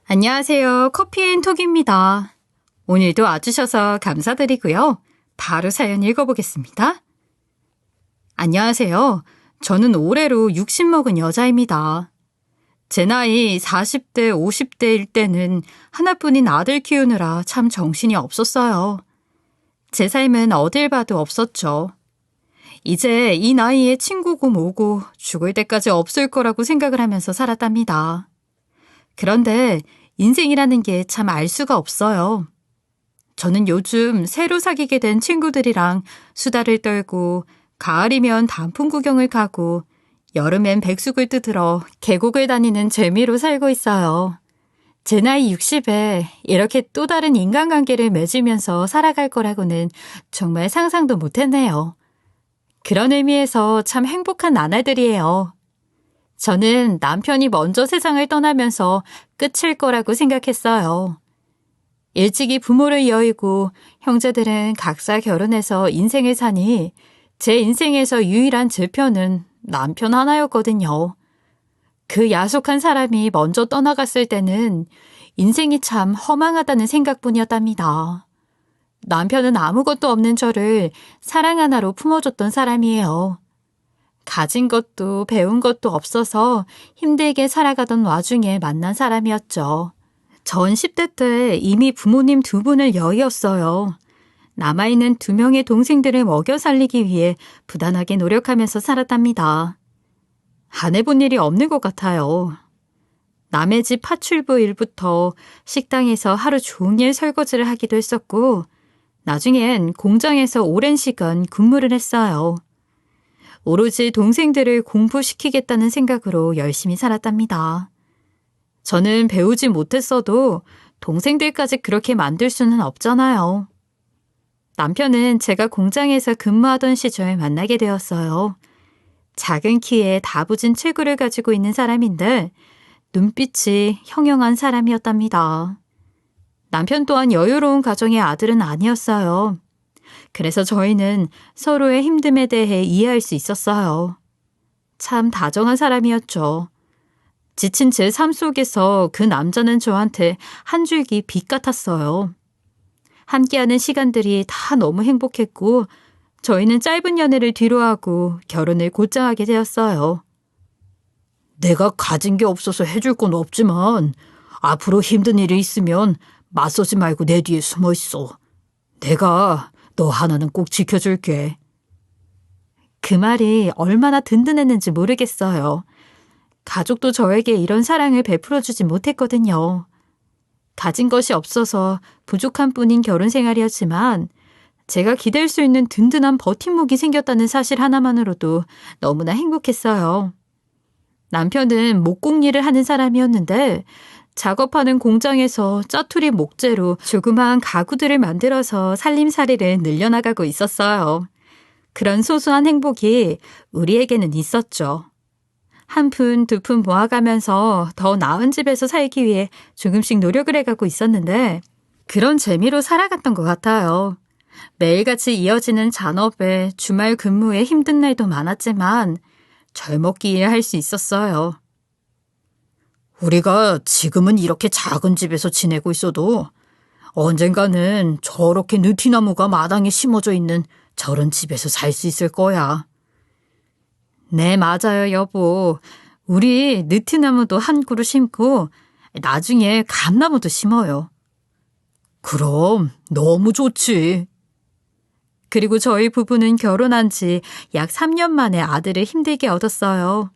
안녕하세요. 커피앤톡입니다. 오늘도 와주셔서 감사드리고요. 바로 사연 읽어보겠습니다. 안녕하세요. 저는 올해로 60 먹은 여자입니다. 제 나이 40대, 50대일 때는 하나뿐인 아들 키우느라 참 정신이 없었어요. 제 삶은 어딜 봐도 없었죠. 이제 이 나이에 친구고 뭐고 죽을 때까지 없을 거라고 생각을 하면서 살았답니다. 그런데 인생이라는 게 참 알 수가 없어요. 저는 요즘 새로 사귀게 된 친구들이랑 수다를 떨고 가을이면 단풍 구경을 가고 여름엔 백숙을 뜯으러 계곡을 다니는 재미로 살고 있어요. 제 나이 60에 이렇게 또 다른 인간관계를 맺으면서 살아갈 거라고는 정말 상상도 못했네요. 그런 의미에서 참 행복한 나날들이에요. 저는 남편이 먼저 세상을 떠나면서 끝일 거라고 생각했어요. 일찍이 부모를 여의고 형제들은 각자 결혼해서 인생을 사니 제 인생에서 유일한 제편은 남편 하나였거든요. 그 야속한 사람이 먼저 떠나갔을 때는 인생이 참 허망하다는 생각뿐이었답니다. 남편은 아무것도 없는 저를 사랑 하나로 품어줬던 사람이에요. 가진 것도 배운 것도 없어서 힘들게 살아가던 와중에 만난 사람이었죠. 전 10대 때 이미 부모님 2분을 여의었어요. 남아있는 2명의 동생들을 먹여 살리기 위해 부단하게 노력하면서 살았답니다. 안 해본 일이 없는 것 같아요. 남의 집 파출부 일부터 식당에서 하루 종일 설거지를 하기도 했었고 나중엔 공장에서 오랜 시간 근무를 했어요. 오로지 동생들을 공부시키겠다는 생각으로 열심히 살았답니다. 저는 배우지 못했어도 동생들까지 그렇게 만들 수는 없잖아요. 남편은 제가 공장에서 근무하던 시절 만나게 되었어요. 작은 키에 다부진 체구를 가지고 있는 사람인데 눈빛이 형형한 사람이었답니다. 남편 또한 여유로운 가정의 아들은 아니었어요. 그래서 저희는 서로의 힘듦에 대해 이해할 수 있었어요. 참 다정한 사람이었죠. 지친 제 삶 속에서 그 남자는 저한테 한 줄기 빛 같았어요. 함께하는 시간들이 다 너무 행복했고 저희는 짧은 연애를 뒤로하고 결혼을 곧장하게 되었어요. 내가 가진 게 없어서 해줄 건 없지만 앞으로 힘든 일이 있으면 맞서지 말고 내 뒤에 숨어 있어. 내가 너 하나는 꼭 지켜줄게. 그 말이 얼마나 든든했는지 모르겠어요. 가족도 저에게 이런 사랑을 베풀어주지 못했거든요. 가진 것이 없어서 부족한 뿐인 결혼 생활이었지만 제가 기댈 수 있는 든든한 버팀목이 생겼다는 사실 하나만으로도 너무나 행복했어요. 남편은 목공 일을 하는 사람이었는데 작업하는 공장에서 짜투리 목재로 조그마한 가구들을 만들어서 살림살이를 늘려나가고 있었어요. 그런 소소한 행복이 우리에게는 있었죠. 한 푼, 2푼 모아가면서 더 나은 집에서 살기 위해 조금씩 노력을 해가고 있었는데 그런 재미로 살아갔던 것 같아요. 매일같이 이어지는 잔업에 주말 근무에 힘든 날도 많았지만 절먹기에 할 수 있었어요. 우리가 지금은 이렇게 작은 집에서 지내고 있어도 언젠가는 저렇게 느티나무가 마당에 심어져 있는 저런 집에서 살 수 있을 거야. 네, 맞아요, 여보. 우리 느티나무도 한 그루 심고 나중에 감나무도 심어요. 그럼 너무 좋지. 그리고 저희 부부는 결혼한 지 약 3년 만에 아들을 힘들게 얻었어요.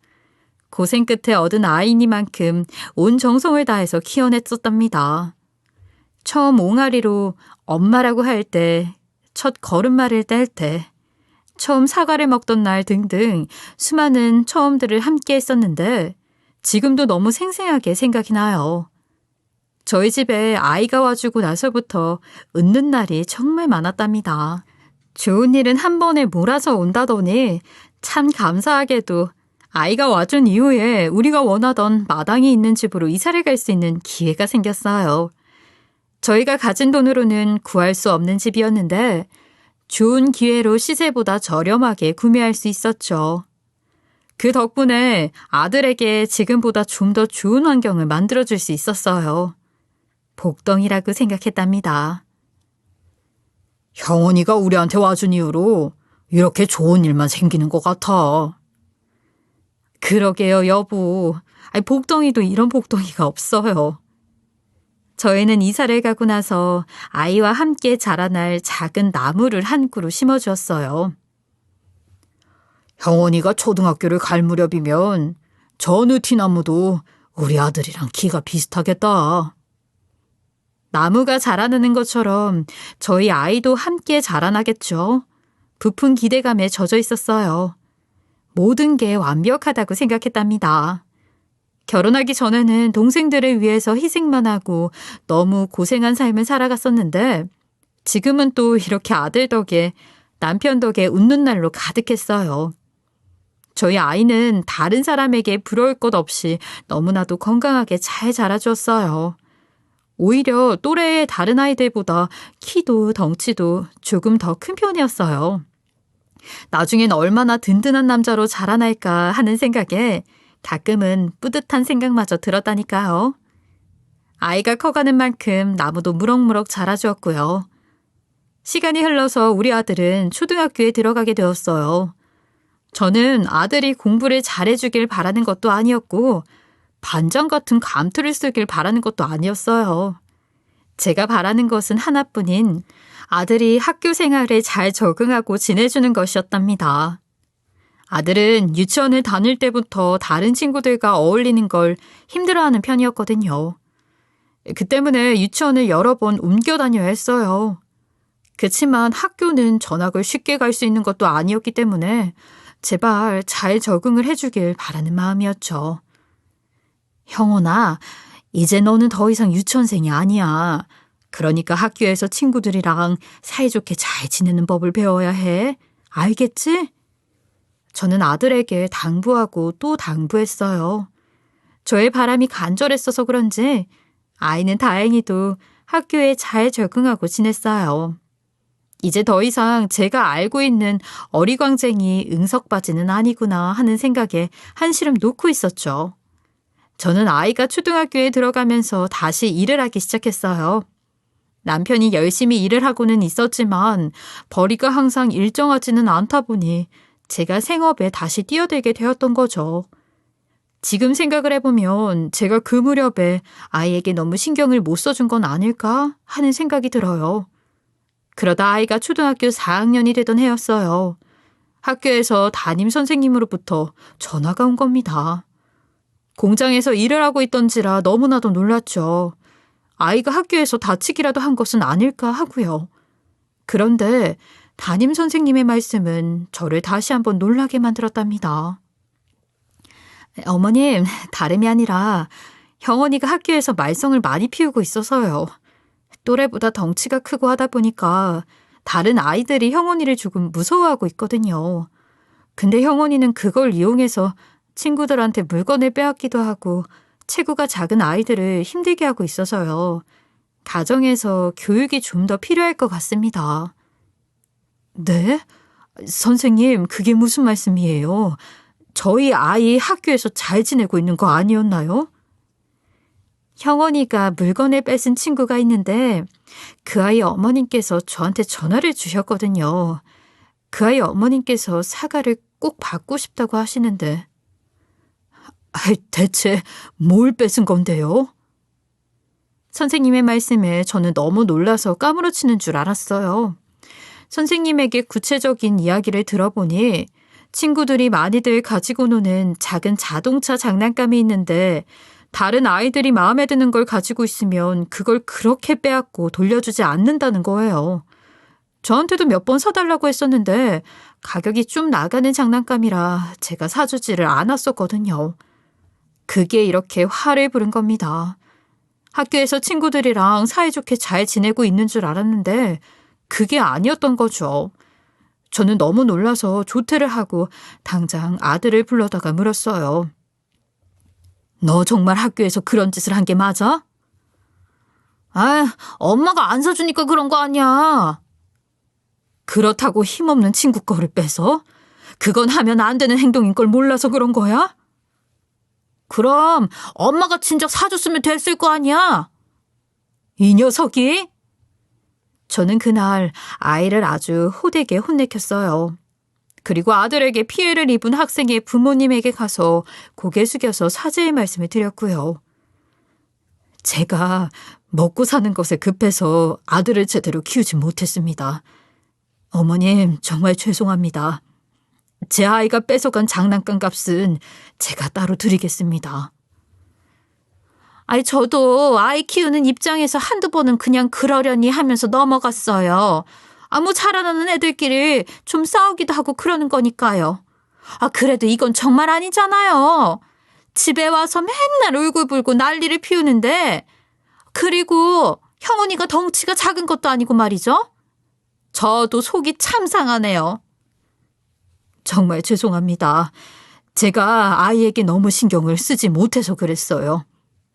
고생 끝에 얻은 아이니만큼 온 정성을 다해서 키워냈었답니다. 처음 옹알이로 엄마라고 할 때, 첫 걸음마를 뗄 때, 처음 사과를 먹던 날 등등 수많은 처음들을 함께 했었는데 지금도 너무 생생하게 생각이 나요. 저희 집에 아이가 와주고 나서부터 웃는 날이 정말 많았답니다. 좋은 일은 한 번에 몰아서 온다더니 참 감사하게도 아이가 와준 이후에 우리가 원하던 마당이 있는 집으로 이사를 갈 수 있는 기회가 생겼어요. 저희가 가진 돈으로는 구할 수 없는 집이었는데 좋은 기회로 시세보다 저렴하게 구매할 수 있었죠. 그 덕분에 아들에게 지금보다 좀 더 좋은 환경을 만들어줄 수 있었어요. 복덩이라고 생각했답니다. 형원이가 우리한테 와준 이후로 이렇게 좋은 일만 생기는 것 같아. 그러게요, 여보. 복덩이도 이런 복덩이가 없어요. 저희는 이사를 가고 나서 아이와 함께 자라날 작은 나무를 한 그루 심어주었어요. 형원이가 초등학교를 갈 무렵이면 저 느티나무도 우리 아들이랑 키가 비슷하겠다. 나무가 자라나는 것처럼 저희 아이도 함께 자라나겠죠. 부푼 기대감에 젖어 있었어요. 모든 게 완벽하다고 생각했답니다. 결혼하기 전에는 동생들을 위해서 희생만 하고 너무 고생한 삶을 살아갔었는데 지금은 또 이렇게 아들 덕에 남편 덕에 웃는 날로 가득했어요. 저희 아이는 다른 사람에게 부러울 것 없이 너무나도 건강하게 잘 자라주었어요. 오히려 또래의 다른 아이들보다 키도 덩치도 조금 더 큰 편이었어요. 나중엔 얼마나 든든한 남자로 자라날까 하는 생각에 가끔은 뿌듯한 생각마저 들었다니까요. 아이가 커가는 만큼 나무도 무럭무럭 자라주었고요. 시간이 흘러서 우리 아들은 초등학교에 들어가게 되었어요. 저는 아들이 공부를 잘해주길 바라는 것도 아니었고 반장 같은 감투를 쓰길 바라는 것도 아니었어요. 제가 바라는 것은 하나뿐인 아들이 학교 생활에 잘 적응하고 지내주는 것이었답니다. 아들은 유치원을 다닐 때부터 다른 친구들과 어울리는 걸 힘들어하는 편이었거든요. 그 때문에 유치원을 여러 번 옮겨 다녀야 했어요. 그치만 학교는 전학을 쉽게 갈 수 있는 것도 아니었기 때문에 제발 잘 적응을 해주길 바라는 마음이었죠. 형원아, 이제 너는 더 이상 유치원생이 아니야. 그러니까 학교에서 친구들이랑 사이좋게 잘 지내는 법을 배워야 해. 알겠지? 저는 아들에게 당부하고 또 당부했어요. 저의 바람이 간절했어서 그런지 아이는 다행히도 학교에 잘 적응하고 지냈어요. 이제 더 이상 제가 알고 있는 어리광쟁이 응석바지는 아니구나 하는 생각에 한시름 놓고 있었죠. 저는 아이가 초등학교에 들어가면서 다시 일을 하기 시작했어요. 남편이 열심히 일을 하고는 있었지만 벌이가 항상 일정하지는 않다 보니 제가 생업에 다시 뛰어들게 되었던 거죠. 지금 생각을 해보면 제가 그 무렵에 아이에게 너무 신경을 못 써준 건 아닐까 하는 생각이 들어요. 그러다 아이가 초등학교 4학년이 되던 해였어요. 학교에서 담임 선생님으로부터 전화가 온 겁니다. 공장에서 일을 하고 있던지라 너무나도 놀랐죠. 아이가 학교에서 다치기라도 한 것은 아닐까 하고요. 그런데 담임 선생님의 말씀은 저를 다시 한번 놀라게 만들었답니다. 어머님, 다름이 아니라 형원이가 학교에서 말썽을 많이 피우고 있어서요. 또래보다 덩치가 크고 하다 보니까 다른 아이들이 형원이를 조금 무서워하고 있거든요. 근데 형원이는 그걸 이용해서 친구들한테 물건을 빼앗기도 하고 체구가 작은 아이들을 힘들게 하고 있어서요. 가정에서 교육이 좀 더 필요할 것 같습니다. 네? 선생님, 그게 무슨 말씀이에요? 저희 아이 학교에서 잘 지내고 있는 거 아니었나요? 형원이가 물건을 뺏은 친구가 있는데 그 아이 어머님께서 저한테 전화를 주셨거든요. 그 아이 어머님께서 사과를 꼭 받고 싶다고 하시는데 대체 뭘 뺏은 건데요? 선생님의 말씀에 저는 너무 놀라서 까무러치는 줄 알았어요. 선생님에게 구체적인 이야기를 들어보니 친구들이 많이들 가지고 노는 작은 자동차 장난감이 있는데 다른 아이들이 마음에 드는 걸 가지고 있으면 그걸 그렇게 빼앗고 돌려주지 않는다는 거예요. 저한테도 몇 번 사달라고 했었는데 가격이 좀 나가는 장난감이라 제가 사주지를 않았었거든요. 그게 이렇게 화를 부른 겁니다. 학교에서 친구들이랑 사이좋게 잘 지내고 있는 줄 알았는데 그게 아니었던 거죠. 저는 너무 놀라서 조퇴를 하고 당장 아들을 불러다가 물었어요. 너 정말 학교에서 그런 짓을 한 게 맞아? 엄마가 안 사주니까 그런 거 아니야. 그렇다고 힘없는 친구 거를 빼서? 그건 하면 안 되는 행동인 걸 몰라서 그런 거야? 그럼 엄마가 진작 사줬으면 됐을 거 아니야? 이 녀석이? 저는 그날 아이를 아주 호되게 혼내켰어요. 그리고 아들에게 피해를 입은 학생의 부모님에게 가서 고개 숙여서 사죄의 말씀을 드렸고요. 제가 먹고 사는 것에 급해서 아들을 제대로 키우지 못했습니다. 어머님, 정말 죄송합니다. 제 아이가 뺏어간 장난감 값은 제가 따로 드리겠습니다. 저도 아이 키우는 입장에서 한두 번은 그냥 그러려니 하면서 넘어갔어요. 자라나는 애들끼리 좀 싸우기도 하고 그러는 거니까요. 그래도 이건 정말 아니잖아요. 집에 와서 맨날 울고불고 난리를 피우는데, 그리고 형언니가 덩치가 작은 것도 아니고 말이죠. 저도 속이 참 상하네요. 정말 죄송합니다. 제가 아이에게 너무 신경을 쓰지 못해서 그랬어요.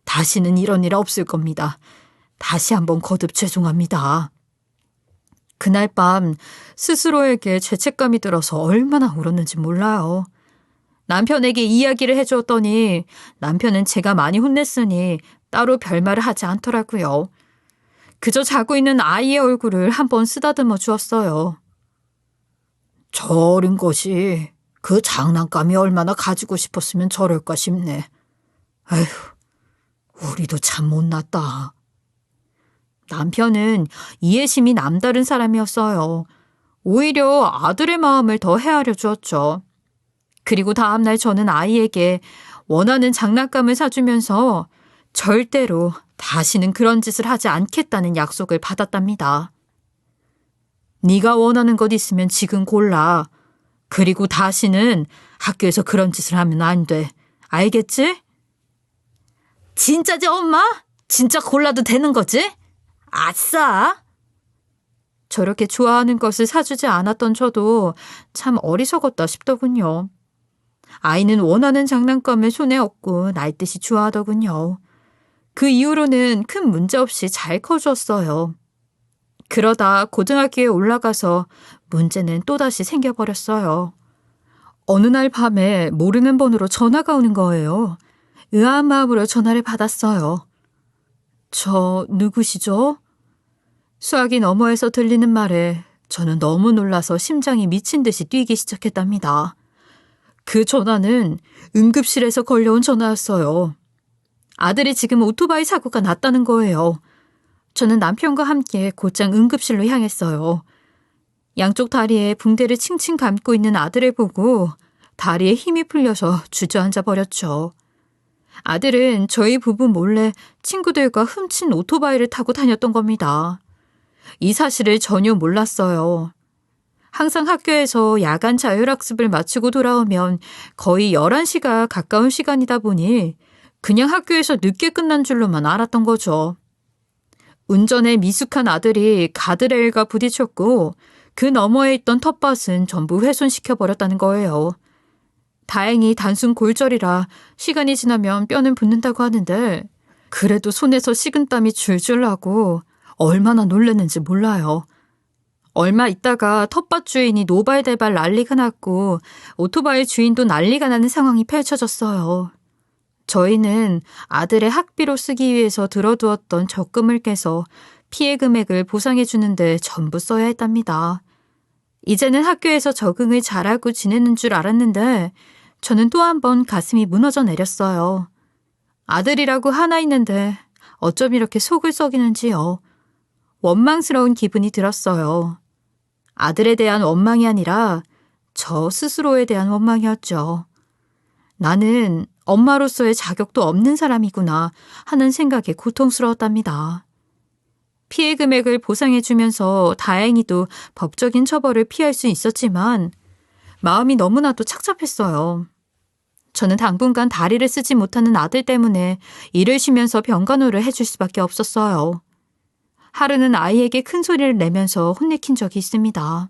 다시는 이런 일 없을 겁니다. 다시 한번 거듭 죄송합니다. 그날 밤 스스로에게 죄책감이 들어서 얼마나 울었는지 몰라요. 남편에게 이야기를 해주었더니 남편은 제가 많이 혼냈으니 따로 별말을 하지 않더라고요. 그저 자고 있는 아이의 얼굴을 한번 쓰다듬어 주었어요. 저 어린 것이 그 장난감이 얼마나 가지고 싶었으면 저럴까 싶네. 아휴, 우리도 참 못났다. 남편은 이해심이 남다른 사람이었어요. 오히려 아들의 마음을 더 헤아려 주었죠. 그리고 다음날 저는 아이에게 원하는 장난감을 사주면서 절대로 다시는 그런 짓을 하지 않겠다는 약속을 받았답니다. 네가 원하는 것 있으면 지금 골라. 그리고 다시는 학교에서 그런 짓을 하면 안 돼. 알겠지? 진짜지, 엄마? 진짜 골라도 되는 거지? 아싸! 저렇게 좋아하는 것을 사주지 않았던 저도 참 어리석었다 싶더군요. 아이는 원하는 장난감을 손에 얻고 날듯이 좋아하더군요. 그 이후로는 큰 문제 없이 잘 커주었어요. 그러다 고등학교에 올라가서 문제는 또다시 생겨버렸어요. 어느 날 밤에 모르는 번호로 전화가 오는 거예요. 의아한 마음으로 전화를 받았어요. 저 누구시죠? 수화기 너머에서 들리는 말에 저는 너무 놀라서 심장이 미친 듯이 뛰기 시작했답니다. 그 전화는 응급실에서 걸려온 전화였어요. 아들이 지금 오토바이 사고가 났다는 거예요. 저는 남편과 함께 곧장 응급실로 향했어요. 양쪽 다리에 붕대를 칭칭 감고 있는 아들을 보고 다리에 힘이 풀려서 주저앉아 버렸죠. 아들은 저희 부부 몰래 친구들과 훔친 오토바이를 타고 다녔던 겁니다. 이 사실을 전혀 몰랐어요. 항상 학교에서 야간 자율학습을 마치고 돌아오면 거의 11시가 가까운 시간이다 보니 그냥 학교에서 늦게 끝난 줄로만 알았던 거죠. 운전에 미숙한 아들이 가드레일과 부딪혔고 그 너머에 있던 텃밭은 전부 훼손시켜버렸다는 거예요. 다행히 단순 골절이라 시간이 지나면 뼈는 붙는다고 하는데 그래도 손에서 식은땀이 줄줄 나고 얼마나 놀랐는지 몰라요. 얼마 있다가 텃밭 주인이 노발대발 난리가 났고 오토바이 주인도 난리가 나는 상황이 펼쳐졌어요. 저희는 아들의 학비로 쓰기 위해서 들어두었던 적금을 깨서 피해 금액을 보상해 주는데 전부 써야 했답니다. 이제는 학교에서 적응을 잘하고 지내는 줄 알았는데 저는 또 한 번 가슴이 무너져 내렸어요. 아들이라고 하나 있는데 어쩜 이렇게 속을 썩이는지요. 원망스러운 기분이 들었어요. 아들에 대한 원망이 아니라 저 스스로에 대한 원망이었죠. 나는 엄마로서의 자격도 없는 사람이구나 하는 생각에 고통스러웠답니다. 피해 금액을 보상해주면서 다행히도 법적인 처벌을 피할 수 있었지만 마음이 너무나도 착잡했어요. 저는 당분간 다리를 쓰지 못하는 아들 때문에 일을 쉬면서 병간호를 해줄 수밖에 없었어요. 하루는 아이에게 큰 소리를 내면서 혼내킨 적이 있습니다.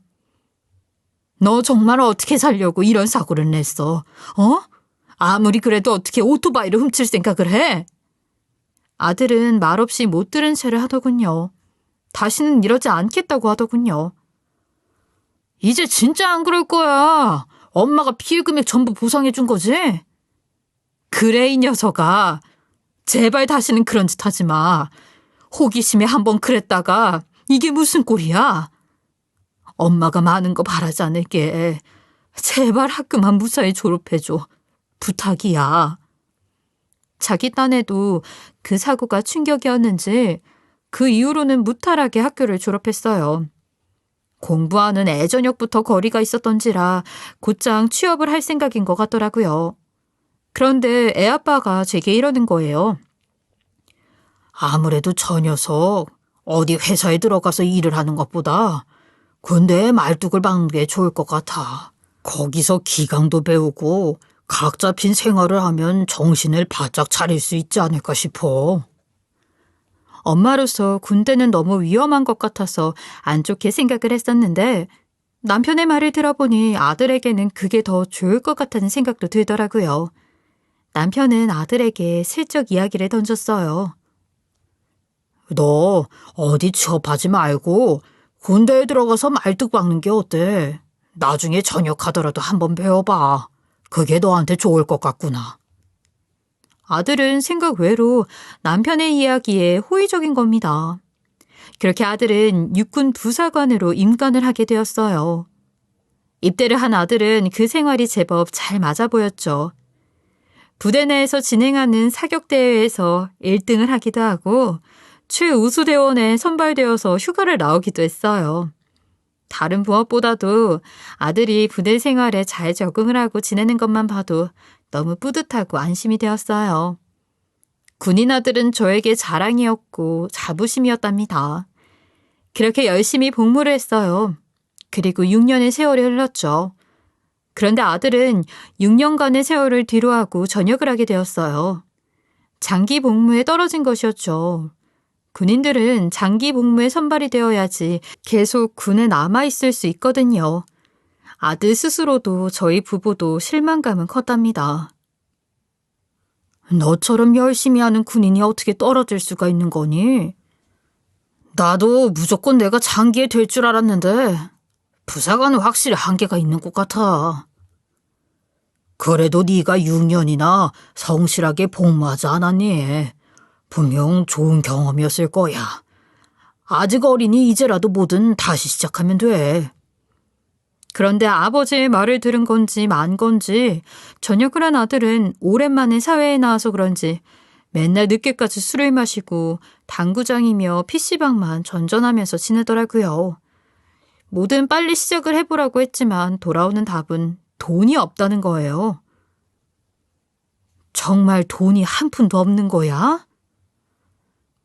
너 정말 어떻게 살려고 이런 사고를 냈어? 아무리 그래도 어떻게 오토바이를 훔칠 생각을 해? 아들은 말없이 못 들은 채를 하더군요. 다시는 이러지 않겠다고 하더군요. 이제 진짜 안 그럴 거야. 엄마가 피해 금액 전부 보상해 준 거지? 그래, 이 녀석아. 제발 다시는 그런 짓 하지 마. 호기심에 한번 그랬다가 이게 무슨 꼴이야? 엄마가 많은 거 바라지 않을게. 제발 학교만 무사히 졸업해줘. 부탁이야. 자기 딴에도 그 사고가 충격이었는지 그 이후로는 무탈하게 학교를 졸업했어요. 공부하는 애저녁부터 거리가 있었던지라 곧장 취업을 할 생각인 것 같더라고요. 그런데 애아빠가 제게 이러는 거예요. 아무래도 저 녀석 어디 회사에 들어가서 일을 하는 것보다 군대에 말뚝을 박는 게 좋을 것 같아. 거기서 기강도 배우고 각 잡힌 생활을 하면 정신을 바짝 차릴 수 있지 않을까 싶어. 엄마로서 군대는 너무 위험한 것 같아서 안 좋게 생각을 했었는데 남편의 말을 들어보니 아들에게는 그게 더 좋을 것 같다는 생각도 들더라고요. 남편은 아들에게 슬쩍 이야기를 던졌어요. 너 어디 취업하지 말고 군대에 들어가서 말뚝 박는 게 어때? 나중에 전역하더라도 한번 배워봐. 그게 너한테 좋을 것 같구나. 아들은 생각 외로 남편의 이야기에 호의적인 겁니다. 그렇게 아들은 육군 부사관으로 임관을 하게 되었어요. 입대를 한 아들은 그 생활이 제법 잘 맞아 보였죠. 부대 내에서 진행하는 사격대회에서 1등을 하기도 하고 최우수대원에 선발되어서 휴가를 나오기도 했어요. 다른 무엇보다도 아들이 부대 생활에 잘 적응을 하고 지내는 것만 봐도 너무 뿌듯하고 안심이 되었어요. 군인 아들은 저에게 자랑이었고 자부심이었답니다. 그렇게 열심히 복무를 했어요. 그리고 6년의 세월이 흘렀죠. 그런데 아들은 6년간의 세월을 뒤로하고 전역을 하게 되었어요. 장기 복무에 떨어진 것이었죠. 군인들은 장기 복무에 선발이 되어야지 계속 군에 남아있을 수 있거든요. 아들 스스로도 저희 부부도 실망감은 컸답니다. 너처럼 열심히 하는 군인이 어떻게 떨어질 수가 있는 거니? 나도 무조건 내가 장기에 될 줄 알았는데 부사관은 확실히 한계가 있는 것 같아. 그래도 네가 6년이나 성실하게 복무하지 않았니? 분명 좋은 경험이었을 거야. 아직 어리니 이제라도 뭐든 다시 시작하면 돼. 그런데 아버지의 말을 들은 건지 만 건지 전역을 한 아들은 오랜만에 사회에 나와서 그런지 맨날 늦게까지 술을 마시고 당구장이며 PC방만 전전하면서 지내더라고요. 뭐든 빨리 시작을 해보라고 했지만 돌아오는 답은 돈이 없다는 거예요. 정말 돈이 한 푼도 없는 거야?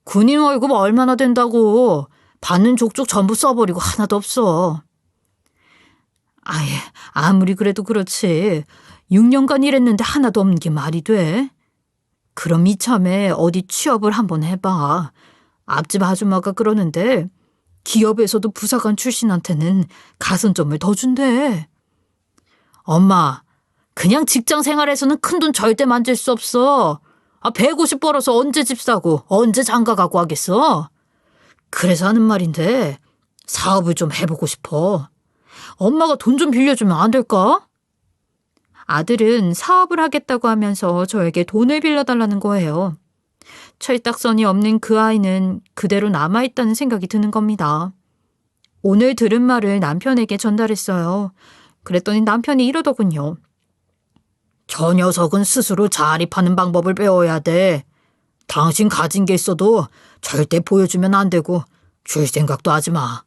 군인 월급 얼마나 된다고. 받는 족족 전부 써버리고 하나도 없어. 아예 아무리 그래도 그렇지. 6년간 일했는데 하나도 없는 게 말이 돼? 그럼 이참에 어디 취업을 한번 해봐. 앞집 아줌마가 그러는데 기업에서도 부사관 출신한테는 가산점을 더 준대. 엄마, 그냥 직장 생활에서는 큰돈 절대 만질 수 없어. 150 벌어서 언제 집 사고 언제 장가 가고 하겠어? 그래서 하는 말인데 사업을 좀 해보고 싶어. 엄마가 돈 좀 빌려주면 안 될까? 아들은 사업을 하겠다고 하면서 저에게 돈을 빌려달라는 거예요. 철딱선이 없는 그 아이는 그대로 남아있다는 생각이 드는 겁니다. 오늘 들은 말을 남편에게 전달했어요. 그랬더니 남편이 이러더군요. 저 녀석은 스스로 자립하는 방법을 배워야 돼. 당신 가진 게 있어도 절대 보여주면 안 되고 줄 생각도 하지 마.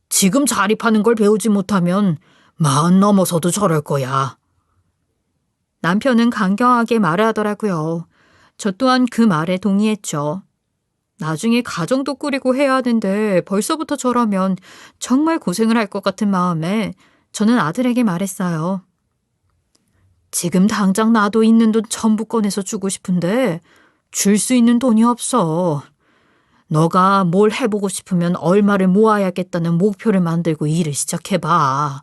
지금 자립하는 걸 배우지 못하면 40 넘어서도 저럴 거야. 남편은 강경하게 말을 하더라고요. 저 또한 그 말에 동의했죠. 나중에 가정도 꾸리고 해야 하는데 벌써부터 저러면 정말 고생을 할 것 같은 마음에 저는 아들에게 말했어요. 지금 당장 나도 있는 돈 전부 꺼내서 주고 싶은데 줄 수 있는 돈이 없어. 너가 뭘 해보고 싶으면 얼마를 모아야겠다는 목표를 만들고 일을 시작해봐.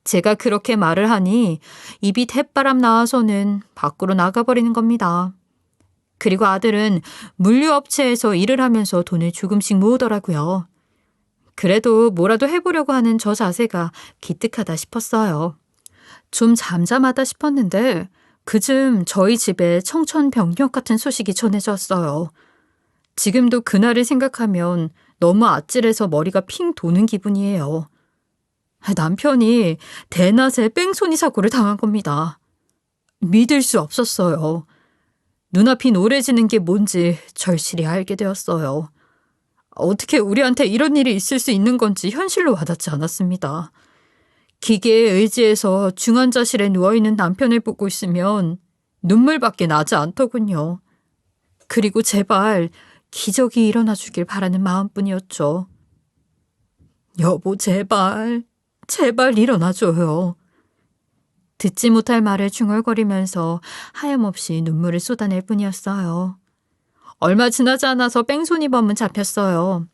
제가 그렇게 말을 하니 입이 대바람 나와서는 밖으로 나가버리는 겁니다. 그리고 아들은 물류업체에서 일을 하면서 돈을 조금씩 모으더라고요. 그래도 뭐라도 해보려고 하는 저 자세가 기특하다 싶었어요. 좀 잠잠하다 싶었는데 그즘 저희 집에 청천벽력 같은 소식이 전해졌어요. 지금도 그날을 생각하면 너무 아찔해서 머리가 핑 도는 기분이에요. 남편이 대낮에 뺑소니 사고를 당한 겁니다. 믿을 수 없었어요. 눈앞이 노래지는 게 뭔지 절실히 알게 되었어요. 어떻게 우리한테 이런 일이 있을 수 있는 건지 현실로 와닿지 않았습니다. 기계에 의지해서 중환자실에 누워있는 남편을 보고 있으면 눈물밖에 나지 않더군요. 그리고 제발 기적이 일어나 주길 바라는 마음뿐이었죠. 여보, 제발 일어나줘요. 듣지 못할 말을 중얼거리면서 하염없이 눈물을 쏟아낼 뿐이었어요. 얼마 지나지 않아서 뺑소니범은 잡혔어요.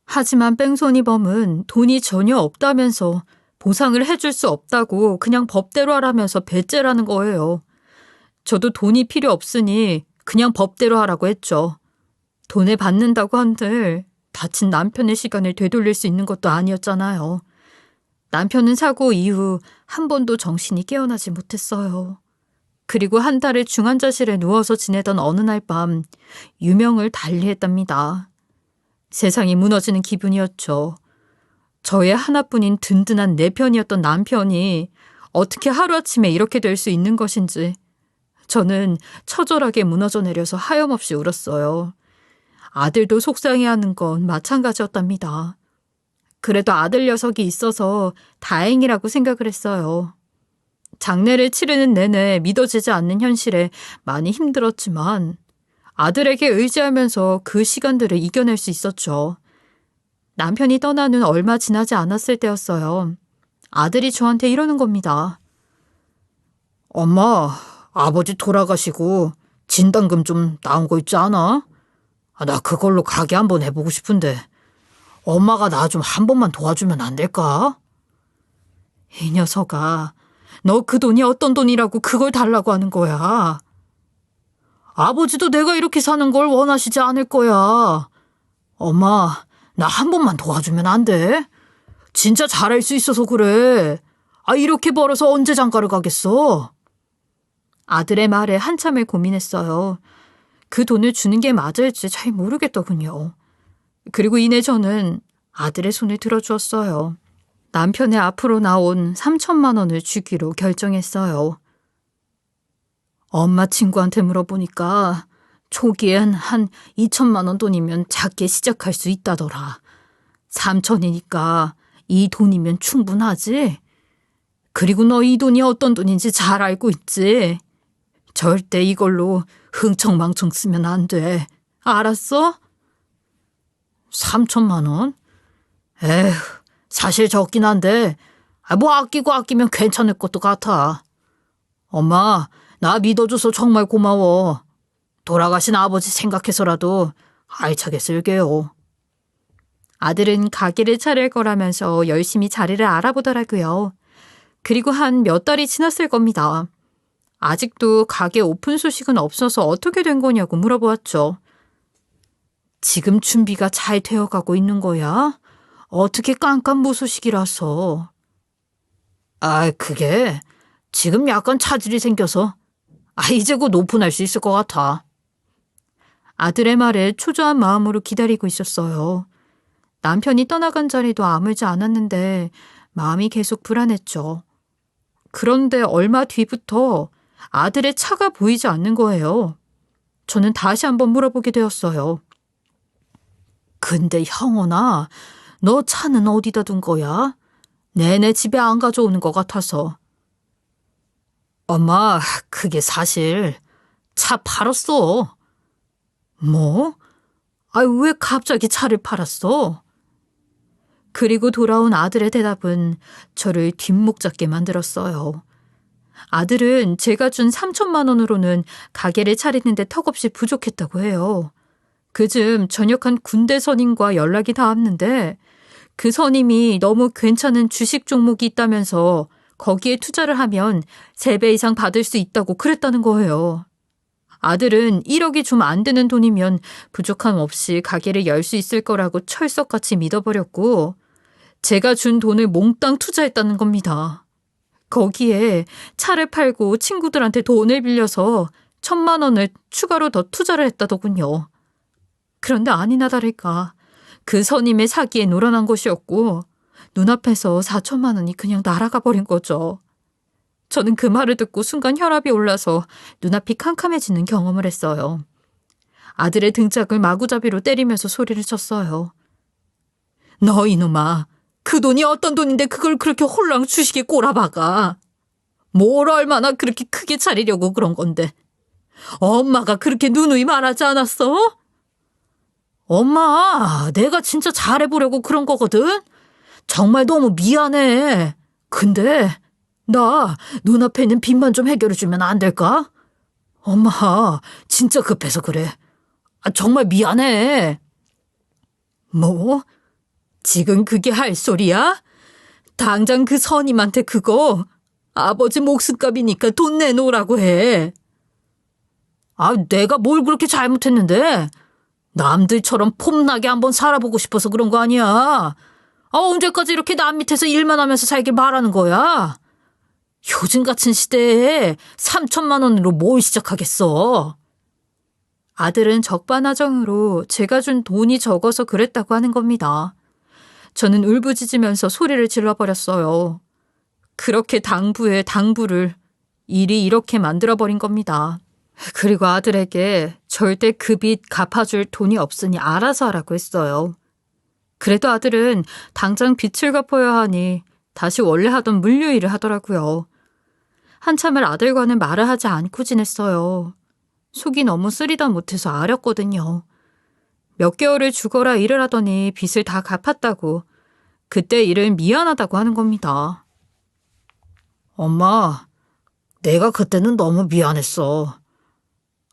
하지만 뺑소니범은 돈이 전혀 없다면서 보상을 해줄 수 없다고 그냥 법대로 하라면서 배째라는 거예요. 저도 돈이 필요 없으니 그냥 법대로 하라고 했죠. 돈을 받는다고 한들 다친 남편의 시간을 되돌릴 수 있는 것도 아니었잖아요. 남편은 사고 이후 한 번도 정신이 깨어나지 못했어요. 그리고 한 달을 중환자실에 누워서 지내던 어느 날 밤 유명을 달리했답니다. 세상이 무너지는 기분이었죠. 저의 하나뿐인 든든한 내 편이었던 남편이 어떻게 하루아침에 이렇게 될 수 있는 것인지 저는 처절하게 무너져 내려서 하염없이 울었어요. 아들도 속상해하는 건 마찬가지였답니다. 그래도 아들 녀석이 있어서 다행이라고 생각을 했어요. 장례를 치르는 내내 믿어지지 않는 현실에 많이 힘들었지만 아들에게 의지하면서 그 시간들을 이겨낼 수 있었죠. 남편이 떠나는 얼마 지나지 않았을 때였어요. 아들이 저한테 이러는 겁니다. 엄마, 아버지 돌아가시고 진단금 좀 나온 거 있지 않아? 나 그걸로 가게 한번 해보고 싶은데 엄마가 나 좀 한 번만 도와주면 안 될까? 이 녀석아, 너 그 돈이 어떤 돈이라고 그걸 달라고 하는 거야. 아버지도 내가 이렇게 사는 걸 원하시지 않을 거야. 엄마, 나 한 번만 도와주면 안 돼? 진짜 잘할 수 있어서 그래. 이렇게 벌어서 언제 장가를 가겠어? 아들의 말에 한참을 고민했어요. 그 돈을 주는 게 맞을지 잘 모르겠더군요. 그리고 이내 저는 아들의 손을 들어주었어요. 남편의 앞으로 나온 3천만 원을 주기로 결정했어요. 엄마 친구한테 물어보니까 초기엔 한 2천만 원 돈이면 작게 시작할 수 있다더라. 3천이니까 이 돈이면 충분하지? 그리고 너 이 돈이 어떤 돈인지 잘 알고 있지? 절대 이걸로 흥청망청 쓰면 안 돼. 알았어? 3천만 원? 에휴, 사실 적긴 한데 뭐 아끼고 아끼면 괜찮을 것도 같아. 엄마, 나 믿어줘서 정말 고마워. 돌아가신 아버지 생각해서라도 알차게 쓸게요. 아들은 가게를 차릴 거라면서 열심히 자리를 알아보더라고요. 그리고 한 몇 달이 지났을 겁니다. 아직도 가게 오픈 소식은 없어서 어떻게 된 거냐고 물어보았죠. 지금 준비가 잘 되어가고 있는 거야? 어떻게 깜깜무소식이라서. 그게 지금 약간 차질이 생겨서 이제 곧 오픈할 수 있을 것 같아. 아들의 말에 초조한 마음으로 기다리고 있었어요. 남편이 떠나간 자리도 아물지 않았는데 마음이 계속 불안했죠. 그런데 얼마 뒤부터 아들의 차가 보이지 않는 거예요. 저는 다시 한번 물어보게 되었어요. 근데 형원아, 너 차는 어디다 둔 거야? 내내 집에 안 가져오는 것 같아서. 엄마, 그게 사실 차 팔았어. 뭐? 왜 갑자기 차를 팔았어? 그리고 돌아온 아들의 대답은 저를 뒷목 잡게 만들었어요. 아들은 제가 준 3천만 원으로는 가게를 차리는데 턱없이 부족했다고 해요. 그즘 전역한 군대 선임과 연락이 닿았는데 그 선임이 너무 괜찮은 주식 종목이 있다면서 거기에 투자를 하면 3배 이상 받을 수 있다고 그랬다는 거예요. 아들은 1억이 좀 안 되는 돈이면 부족함 없이 가게를 열 수 있을 거라고 철석같이 믿어버렸고 제가 준 돈을 몽땅 투자했다는 겁니다. 거기에 차를 팔고 친구들한테 돈을 빌려서 1,000만 원을 추가로 더 투자를 했다더군요. 그런데 아니나 다를까 그 선임의 사기에 놀아난 것이었고 눈앞에서 4천만 원이 그냥 날아가 버린 거죠. 저는 그 말을 듣고 순간 혈압이 올라서 눈앞이 캄캄해지는 경험을 했어요. 아들의 등짝을 마구잡이로 때리면서 소리를 쳤어요. 너 이놈아, 그 돈이 어떤 돈인데 그걸 그렇게 홀랑 주식에 꼬라박아. 뭘 얼마나 그렇게 크게 차리려고 그런 건데. 엄마가 그렇게 누누이 말하지 않았어? 엄마, 내가 진짜 잘해보려고 그런 거거든? 정말 너무 미안해. 근데 나 눈앞에 있는 빚만 좀 해결해주면 안 될까? 엄마, 진짜 급해서 그래. 정말 미안해. 뭐? 지금 그게 할 소리야? 당장 그 선임한테 그거 아버지 목숨값이니까 돈 내놓으라고 해. 내가 뭘 그렇게 잘못했는데? 남들처럼 폼나게 한번 살아보고 싶어서 그런 거 아니야. 언제까지 이렇게 남 밑에서 일만 하면서 살길 바라는 거야? 요즘 같은 시대에 3천만 원으로 뭘 시작하겠어? 아들은 적반하장으로 제가 준 돈이 적어서 그랬다고 하는 겁니다. 저는 울부짖으면서 소리를 질러버렸어요. 그렇게 당부에 당부를 일이 이렇게 만들어버린 겁니다. 그리고 아들에게 절대 그 빚 갚아줄 돈이 없으니 알아서 하라고 했어요. 그래도 아들은 당장 빚을 갚아야 하니 다시 원래 하던 물류 일을 하더라고요. 한참을 아들과는 말을 하지 않고 지냈어요. 속이 너무 쓰리다 못해서 아렸거든요. 몇 개월을 죽어라 일을 하더니 빚을 다 갚았다고 그때 일을 미안하다고 하는 겁니다. 엄마, 내가 그때는 너무 미안했어.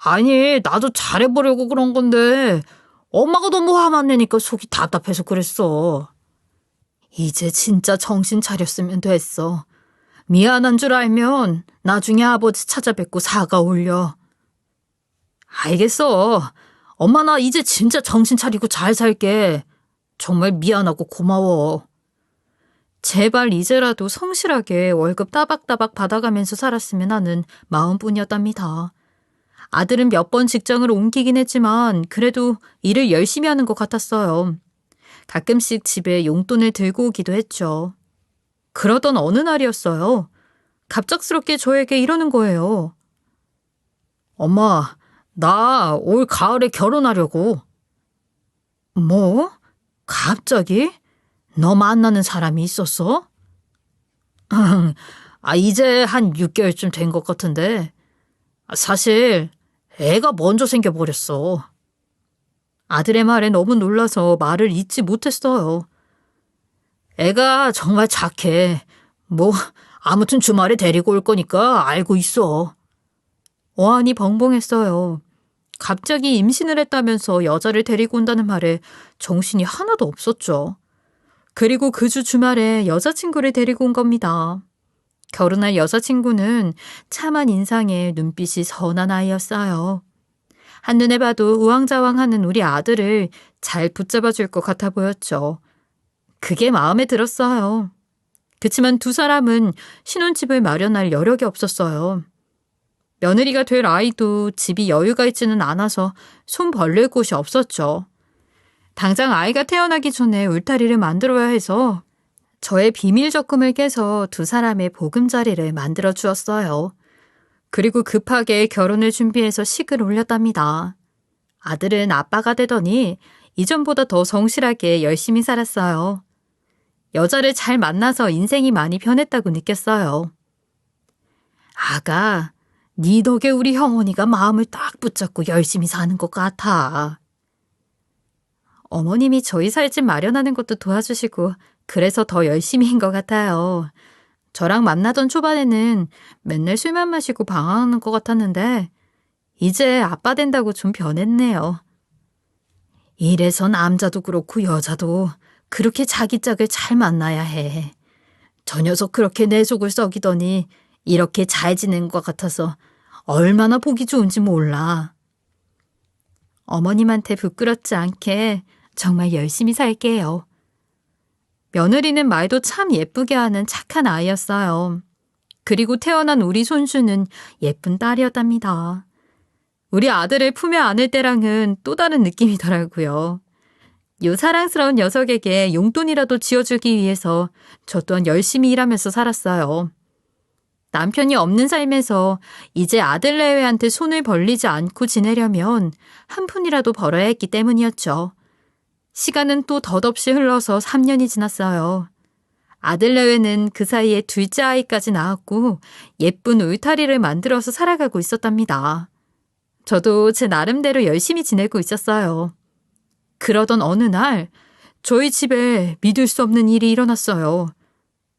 아니, 나도 잘해보려고 그런 건데 엄마가 너무 화만 내니까 속이 답답해서 그랬어. 이제 진짜 정신 차렸으면 됐어. 미안한 줄 알면 나중에 아버지 찾아뵙고 사과 올려. 알겠어. 엄마 나 이제 진짜 정신 차리고 잘 살게. 정말 미안하고 고마워. 제발 이제라도 성실하게 월급 따박따박 받아가면서 살았으면 하는 마음뿐이었답니다. 아들은 몇 번 직장을 옮기긴 했지만 그래도 일을 열심히 하는 것 같았어요. 가끔씩 집에 용돈을 들고 오기도 했죠. 그러던 어느 날이었어요. 갑작스럽게 저에게 이러는 거예요. 엄마, 나 올 가을에 결혼하려고. 뭐? 갑자기? 너 만나는 사람이 있었어? 이제 한 6개월쯤 된 것 같은데 사실 애가 먼저 생겨버렸어. 아들의 말에 너무 놀라서 말을 잇지 못했어요. 애가 정말 착해. 아무튼 주말에 데리고 올 거니까 알고 있어. 어안이 벙벙했어요. 갑자기 임신을 했다면서 여자를 데리고 온다는 말에 정신이 하나도 없었죠. 그리고 그 주 주말에 여자친구를 데리고 온 겁니다. 결혼할 여자친구는 참한 인상에 눈빛이 선한 아이였어요. 한눈에 봐도 우왕좌왕하는 우리 아들을 잘 붙잡아 줄 것 같아 보였죠. 그게 마음에 들었어요. 그치만 두 사람은 신혼집을 마련할 여력이 없었어요. 며느리가 될 아이도 집이 여유가 있지는 않아서 손 벌릴 곳이 없었죠. 당장 아이가 태어나기 전에 울타리를 만들어야 해서 저의 비밀 적금을 깨서 두 사람의 보금자리를 만들어 주었어요. 그리고 급하게 결혼을 준비해서 식을 올렸답니다. 아들은 아빠가 되더니 이전보다 더 성실하게 열심히 살았어요. 여자를 잘 만나서 인생이 많이 변했다고 느꼈어요. 아가, 네 덕에 우리 형원이가 마음을 딱 붙잡고 열심히 사는 것 같아. 어머님이 저희 살 집 마련하는 것도 도와주시고 그래서 더 열심히인 것 같아요. 저랑 만나던 초반에는 맨날 술만 마시고 방황하는 것 같았는데 이제 아빠 된다고 좀 변했네요. 이래서 남자도 그렇고 여자도 그렇게 자기 짝을 잘 만나야 해. 저 녀석 그렇게 내 속을 썩이더니 이렇게 잘 지낸 것 같아서 얼마나 보기 좋은지 몰라. 어머님한테 부끄럽지 않게 정말 열심히 살게요. 며느리는 말도 참 예쁘게 하는 착한 아이였어요. 그리고 태어난 우리 손주는 예쁜 딸이었답니다. 우리 아들을 품에 안을 때랑은 또 다른 느낌이더라고요. 요 사랑스러운 녀석에게 용돈이라도 지어주기 위해서 저 또한 열심히 일하면서 살았어요. 남편이 없는 삶에서 이제 아들 내외한테 손을 벌리지 않고 지내려면 한 푼이라도 벌어야 했기 때문이었죠. 시간은 또 덧없이 흘러서 3년이 지났어요. 아들 내외는 그 사이에 둘째 아이까지 낳았고 예쁜 울타리를 만들어서 살아가고 있었답니다. 저도 제 나름대로 열심히 지내고 있었어요. 그러던 어느 날 저희 집에 믿을 수 없는 일이 일어났어요.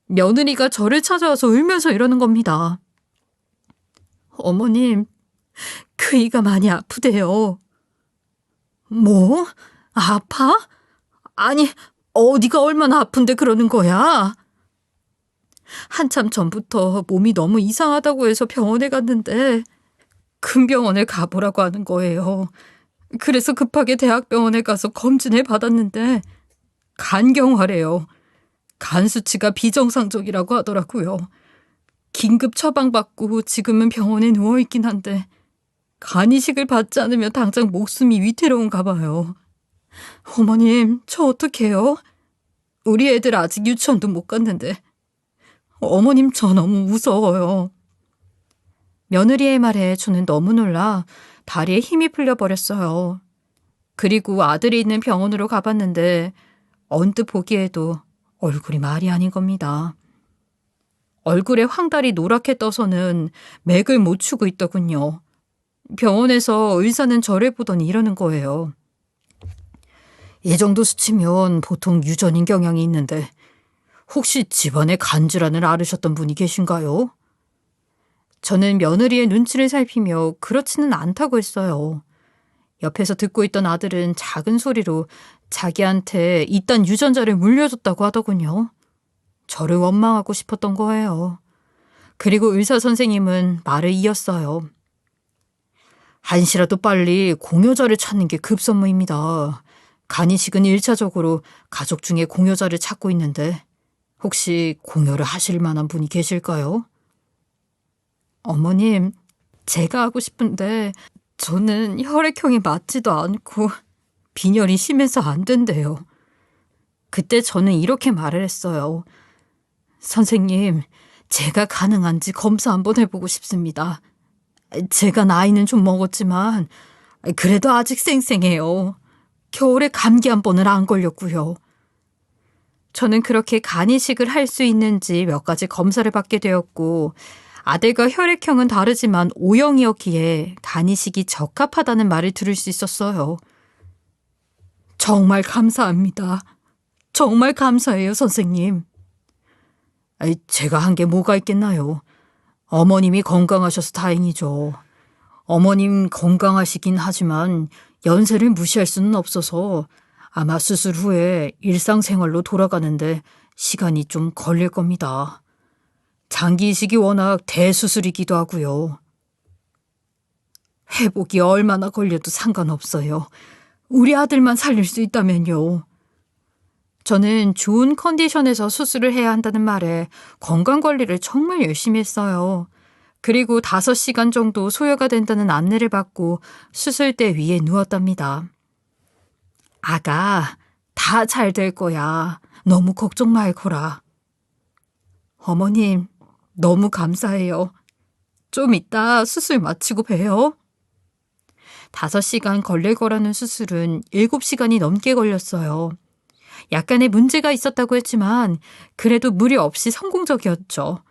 며느리가 저를 찾아와서 울면서 이러는 겁니다. 어머님, 그이가 많이 아프대요. 뭐? 아파? 아니, 어디가 얼마나 아픈데 그러는 거야? 한참 전부터 몸이 너무 이상하다고 해서 병원에 갔는데 큰 병원에 가보라고 하는 거예요. 그래서 급하게 대학병원에 가서 검진을 받았는데 간경화래요. 간 수치가 비정상적이라고 하더라고요. 긴급 처방받고 지금은 병원에 누워있긴 한데 간 이식을 받지 않으면 당장 목숨이 위태로운가 봐요. 어머님, 저 어떡해요? 우리 애들 아직 유치원도 못 갔는데. 어머님, 저 너무 무서워요. 며느리의 말에 저는 너무 놀라 다리에 힘이 풀려버렸어요. 그리고 아들이 있는 병원으로 가봤는데 언뜻 보기에도 얼굴이 말이 아닌 겁니다. 얼굴에 황달이 노랗게 떠서는 맥을 못 추고 있더군요. 병원에서 의사는 저를 보더니 이러는 거예요. 이 정도 수치면 보통 유전인 경향이 있는데 혹시 집안에 간질환을 앓으셨던 분이 계신가요? 저는 며느리의 눈치를 살피며 그렇지는 않다고 했어요. 옆에서 듣고 있던 아들은 작은 소리로 자기한테 이딴 유전자를 물려줬다고 하더군요. 저를 원망하고 싶었던 거예요. 그리고 의사 선생님은 말을 이었어요. 한시라도 빨리 공여자를 찾는 게 급선무입니다. 간이식은 1차적으로 가족 중에 공여자를 찾고 있는데 혹시 공여를 하실 만한 분이 계실까요? 어머님, 제가 하고 싶은데 저는 혈액형이 맞지도 않고 빈혈이 심해서 안 된대요. 그때 저는 이렇게 말을 했어요. 선생님, 제가 가능한지 검사 한번 해보고 싶습니다. 제가 나이는 좀 먹었지만 그래도 아직 쌩쌩해요. 겨울에 감기 한 번은 안 걸렸고요. 저는 그렇게 간이식을 할 수 있는지 몇 가지 검사를 받게 되었고 아들과 혈액형은 다르지만 O형이었기에 간이식이 적합하다는 말을 들을 수 있었어요. 정말 감사합니다. 정말 감사해요, 선생님. 제가 한 게 뭐가 있겠나요? 어머님이 건강하셔서 다행이죠. 어머님 건강하시긴 하지만 연세를 무시할 수는 없어서 아마 수술 후에 일상생활로 돌아가는데 시간이 좀 걸릴 겁니다. 장기 이식이 워낙 대수술이기도 하고요. 회복이 얼마나 걸려도 상관없어요. 우리 아들만 살릴 수 있다면요. 저는 좋은 컨디션에서 수술을 해야 한다는 말에 건강관리를 정말 열심히 했어요. 그리고 5시간 정도 소요가 된다는 안내를 받고 수술대 위에 누웠답니다. 아가, 다 잘 될 거야. 너무 걱정 말거라. 어머님, 너무 감사해요. 좀 이따 수술 마치고 봬요. 5시간 걸릴 거라는 수술은 7시간이 넘게 걸렸어요. 약간의 문제가 있었다고 했지만 그래도 무리 없이 성공적이었죠.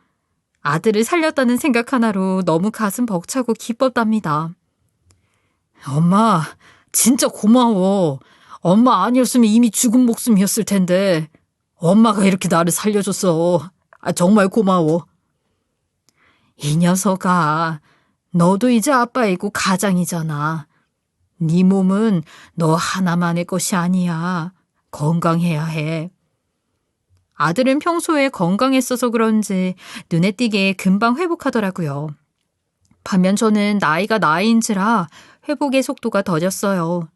아들을 살렸다는 생각 하나로 너무 가슴 벅차고 기뻤답니다. 엄마, 진짜 고마워. 엄마 아니었으면 이미 죽은 목숨이었을 텐데 엄마가 이렇게 나를 살려줬어. 정말 고마워. 이 녀석아, 너도 이제 아빠이고 가장이잖아. 네 몸은 너 하나만의 것이 아니야. 건강해야 해. 아들은 평소에 건강했어서 그런지 눈에 띄게 금방 회복하더라고요. 반면 저는 나이가 나이인지라 회복의 속도가 더뎠어요.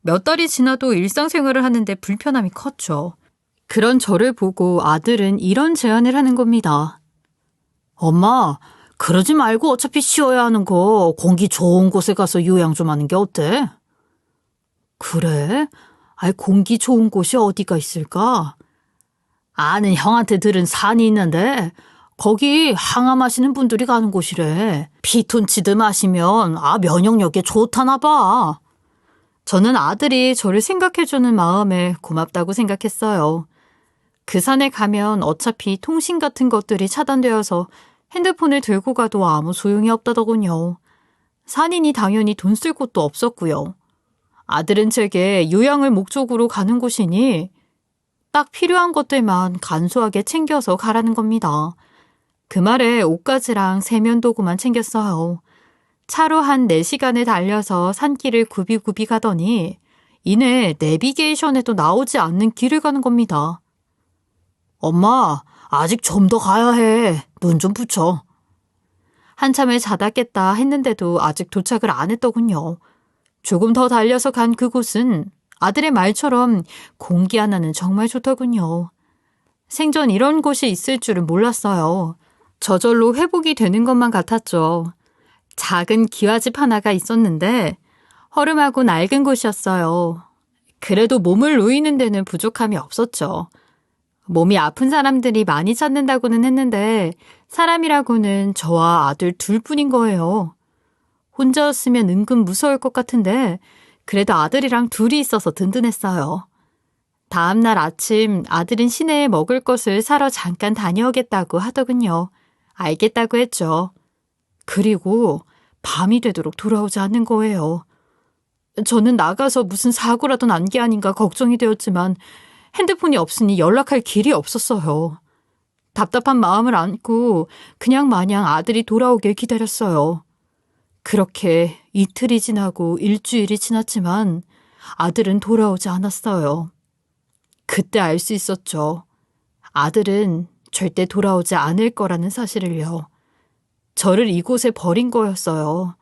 몇 달이 지나도 일상생활을 하는데 불편함이 컸죠. 그런 저를 보고 아들은 이런 제안을 하는 겁니다. 엄마, 그러지 말고 어차피 쉬어야 하는 거 공기 좋은 곳에 가서 요양 좀 하는 게 어때? 그래? 아이, 공기 좋은 곳이 어디가 있을까? 아는 형한테 들은 산이 있는데 거기 항암하시는 분들이 가는 곳이래. 피톤치드 마시면 면역력에 좋다나 봐. 저는 아들이 저를 생각해주는 마음에 고맙다고 생각했어요. 그 산에 가면 어차피 통신 같은 것들이 차단되어서 핸드폰을 들고 가도 아무 소용이 없다더군요. 산이니 당연히 돈 쓸 곳도 없었고요. 아들은 제게 요양을 목적으로 가는 곳이니 딱 필요한 것들만 간소하게 챙겨서 가라는 겁니다. 그 말에 옷가지랑 세면도구만 챙겼어요. 차로 한 4시간을 달려서 산길을 굽이굽이 가더니 이내 내비게이션에도 나오지 않는 길을 가는 겁니다. 엄마, 아직 좀 더 가야 해. 눈 좀 붙여. 한참을 자다 깼다 했는데도 아직 도착을 안 했더군요. 조금 더 달려서 간 그곳은 아들의 말처럼 공기 하나는 정말 좋더군요. 생전 이런 곳이 있을 줄은 몰랐어요. 저절로 회복이 되는 것만 같았죠. 작은 기와집 하나가 있었는데 허름하고 낡은 곳이었어요. 그래도 몸을 누이는 데는 부족함이 없었죠. 몸이 아픈 사람들이 많이 찾는다고는 했는데 사람이라고는 저와 아들 둘뿐인 거예요. 혼자였으면 은근 무서울 것 같은데 그래도 아들이랑 둘이 있어서 든든했어요. 다음 날 아침 아들은 시내에 먹을 것을 사러 잠깐 다녀오겠다고 하더군요. 알겠다고 했죠. 그리고 밤이 되도록 돌아오지 않는 거예요. 저는 나가서 무슨 사고라도 난 게 아닌가 걱정이 되었지만 핸드폰이 없으니 연락할 길이 없었어요. 답답한 마음을 안고 그냥 마냥 아들이 돌아오길 기다렸어요. 그렇게 이틀이 지나고 일주일이 지났지만 아들은 돌아오지 않았어요. 그때 알 수 있었죠. 아들은 절대 돌아오지 않을 거라는 사실을요. 저를 이곳에 버린 거였어요.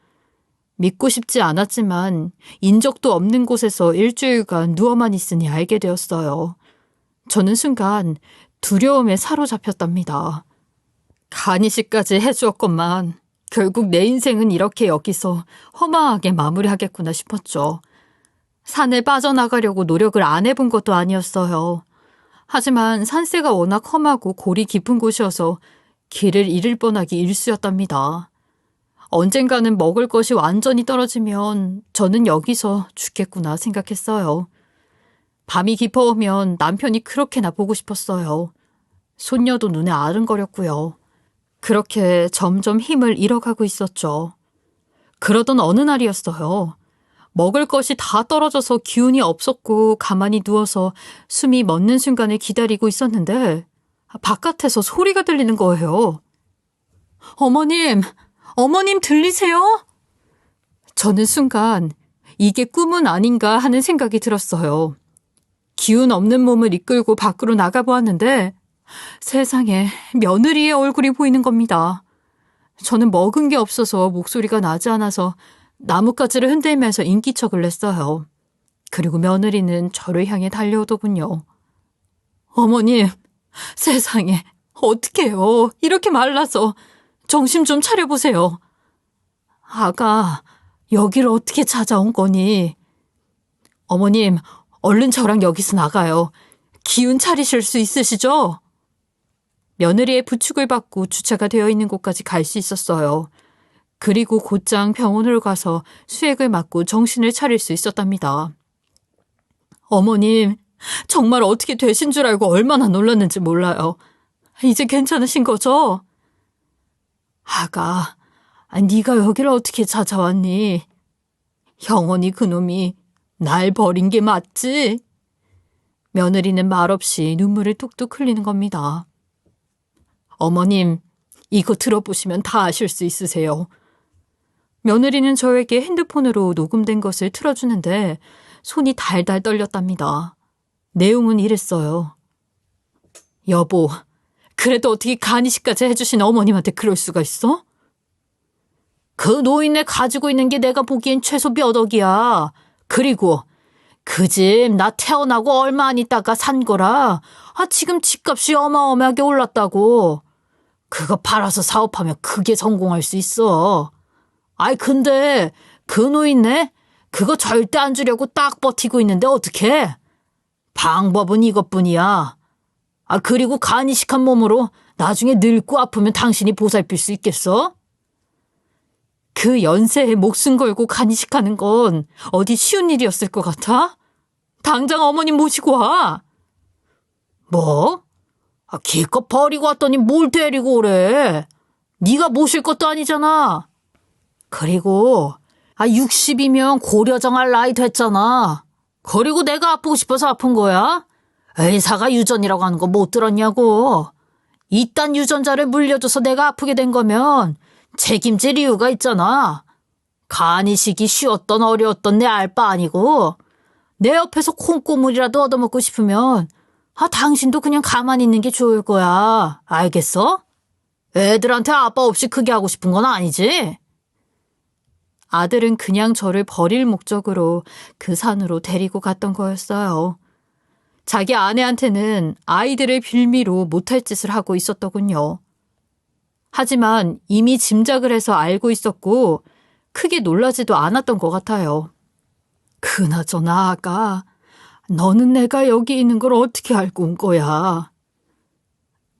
믿고 싶지 않았지만 인적도 없는 곳에서 일주일간 누워만 있으니 알게 되었어요. 저는 순간 두려움에 사로잡혔답니다. 간이식까지 해주었건만 결국 내 인생은 이렇게 여기서 허망하게 마무리하겠구나 싶었죠. 산을 빠져나가려고 노력을 안 해본 것도 아니었어요. 하지만 산세가 워낙 험하고 골이 깊은 곳이어서 길을 잃을 뻔하기 일쑤였답니다. 언젠가는 먹을 것이 완전히 떨어지면 저는 여기서 죽겠구나 생각했어요. 밤이 깊어오면 남편이 그렇게나 보고 싶었어요. 손녀도 눈에 아른거렸고요. 그렇게 점점 힘을 잃어가고 있었죠. 그러던 어느 날이었어요. 먹을 것이 다 떨어져서 기운이 없었고 가만히 누워서 숨이 멎는 순간을 기다리고 있었는데 바깥에서 소리가 들리는 거예요. 어머님, 어머님 들리세요? 저는 순간 이게 꿈은 아닌가 하는 생각이 들었어요. 기운 없는 몸을 이끌고 밖으로 나가보았는데 세상에 며느리의 얼굴이 보이는 겁니다. 저는 먹은 게 없어서 목소리가 나지 않아서 나뭇가지를 흔들면서 인기척을 냈어요. 그리고 며느리는 저를 향해 달려오더군요. 어머님, 세상에 어떡해요. 이렇게 말라서 정신 좀 차려보세요. 아가, 여기를 어떻게 찾아온 거니? 어머님, 얼른 저랑 여기서 나가요. 기운 차리실 수 있으시죠? 며느리의 부축을 받고 주차가 되어 있는 곳까지 갈 수 있었어요. 그리고 곧장 병원으로 가서 수액을 맞고 정신을 차릴 수 있었답니다. 어머님, 정말 어떻게 되신 줄 알고 얼마나 놀랐는지 몰라요. 이제 괜찮으신 거죠? 아가, 네가 여기를 어떻게 찾아왔니? 영원히 그놈이 날 버린 게 맞지? 며느리는 말없이 눈물을 뚝뚝 흘리는 겁니다. 어머님, 이거 들어보시면 다 아실 수 있으세요. 며느리는 저에게 핸드폰으로 녹음된 것을 틀어주는데 손이 달달 떨렸답니다. 내용은 이랬어요. 여보, 그래도 어떻게 간이식까지 해주신 어머님한테 그럴 수가 있어? 그 노인네 가지고 있는 게 내가 보기엔 최소 몇 억이야. 그리고 그 집 나 태어나고 얼마 안 있다가 산 거라 지금 집값이 어마어마하게 올랐다고. 그거 팔아서 사업하면 크게 성공할 수 있어. 아이, 근데 그 노인네? 그거 절대 안 주려고 딱 버티고 있는데 어떡해? 방법은 이것뿐이야. 아, 그리고 간이식한 몸으로 나중에 늙고 아프면 당신이 보살필 수 있겠어? 그 연세에 목숨 걸고 간이식하는 건 어디 쉬운 일이었을 것 같아? 당장 어머님 모시고 와. 뭐? 아, 기껏 버리고 왔더니 뭘 데리고 오래? 네가 모실 것도 아니잖아. 그리고 60이면 고려정할 나이 됐잖아. 그리고 내가 아프고 싶어서 아픈 거야? 의사가 유전이라고 하는 거 못 들었냐고. 이딴 유전자를 물려줘서 내가 아프게 된 거면 책임질 이유가 있잖아. 간이식이 쉬웠던 어려웠던 내 알 바 아니고 내 옆에서 콩고물이라도 얻어먹고 싶으면 당신도 그냥 가만히 있는 게 좋을 거야. 알겠어? 애들한테 아빠 없이 크게 하고 싶은 건 아니지? 아들은 그냥 저를 버릴 목적으로 그 산으로 데리고 갔던 거였어요. 자기 아내한테는 아이들을 빌미로 못할 짓을 하고 있었더군요. 하지만 이미 짐작을 해서 알고 있었고 크게 놀라지도 않았던 것 같아요. 그나저나 아가, 너는 내가 여기 있는 걸 어떻게 알고 온 거야?